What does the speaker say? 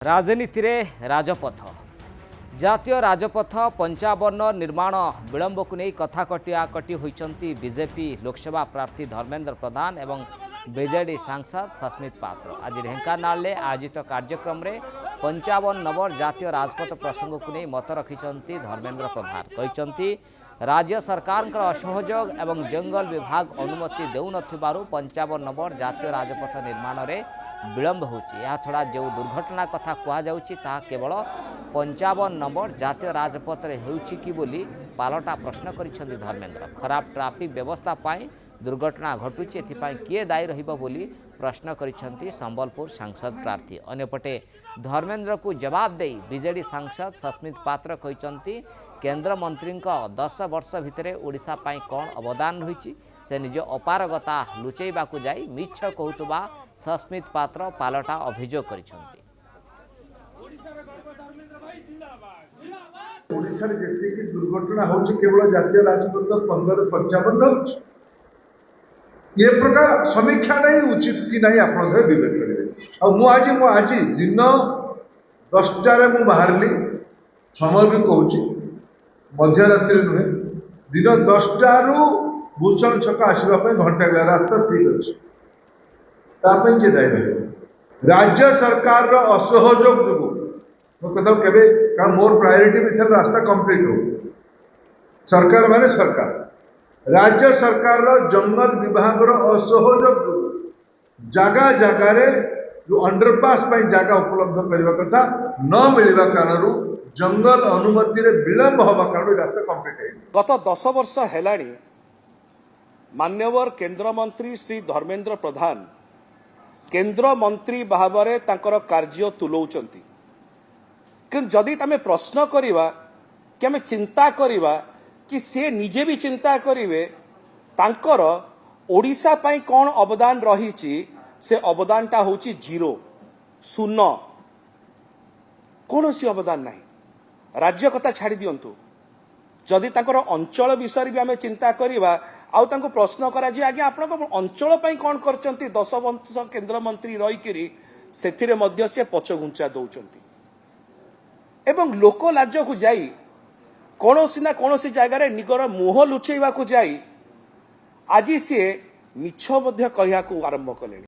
राजनीति रे राजपथ जातीय राजपथ 55 निर्माण विलंब को नहीं कथा कटियाकटी होती बीजेपी लोकसभा प्रार्थी धर्मेंद्र प्रधान एवं बीजेडी सांसद सस्मित पात्र आज ढेंकानाल में आयोजित कार्यक्रम में 55 नंबर जातीय राजपथ प्रसंग को नहीं मत रखिंट धर्मेंद्र प्रधान कहते राज्य सरकार असहयोग एवं जंगल विभाग अनुमति देउन 55 नंबर जातीय राजपथ निर्माण में विलंब होड़ा जो दुर्घटना कथा कहुच्छा केवल 55 नंबर जातीय राजपथ कि बोली पालटा प्रश्न कर धर्मेंद्र खराब ट्राफिक व्यवस्था पाई दुर्घटना घटुची किए दायी रहिबो बोली प्रश्न कर संबलपुर सांसद प्रार्थी अन्यपटे धर्मेंद्र को जवाब दे बीजेडी सांसद सस्मित पात्र कहते केंद्र मंत्री 10 वर्ष भितर ओडिशा पाई कौन अवदान रही से निज अपारगता लुचेबा जाई मिछ कहतुबा सस्मित पात्र पालटा अभियोग करिसेंती। ओडिशा रे जेतिकी दुर्घटना होची केवल जातीय राजपथ 1555 होची ये प्रकार समीक्षा नहीं उचित कि नहीं आप विवेक करेंगे। मु आज दिन 10टार मु बाहरली समय भी कहूँ मध्यरात्रि नुहे दिन 10टारू भूषण छक आसवाई घंटा रास्ता ठीक अच्छे किए दायी रहे राज्य सरकार असहयोग जो मो कथा केवे कारण मोर प्रायोरिटी विषय रास्ता कंप्लीट हो सरकार माने सरकार राज्य सरकार जंगल विभाग असहयोग जगह जगार जो अंडरपास जगह उपलब्ध करने कथा न मिलवा कारण जंगल अनुमति रे विलंब हवा कारण रास्ता कंप्लीट है। गत 10 वर्ष हेलाणी मान्यवर केंद्र मंत्री श्री धर्मेंद्र प्रधान केंद्र मंत्री भाव में तांकर कार्य तुलौचंती कि जदि आम प्रश्न करवा कि आम चिंता करवा कि से निजे भी चिंता करेंगे तांकर ओडिशा पाई कौन अवदान रही से अवदानटा होची जीरो शून्य कौन सी अवदान नहीं राज्य कथा छाड़ी दिंतु जदि तांकर अंचल विषय भी आम चिंता करवा आउ तांको प्रश्न करा जे आज्ञा आपन अंचल पाई कौन करचंती 10 वर्ष केंद्र मंत्री रहीकि से मध्य से पछघुंचा दौचंती एवं लोक लाज को जाई कौनसी ना कौनसी जगार निगर मुह लुचेवा को जाई आज सी मिछ कहया आरंभ कले।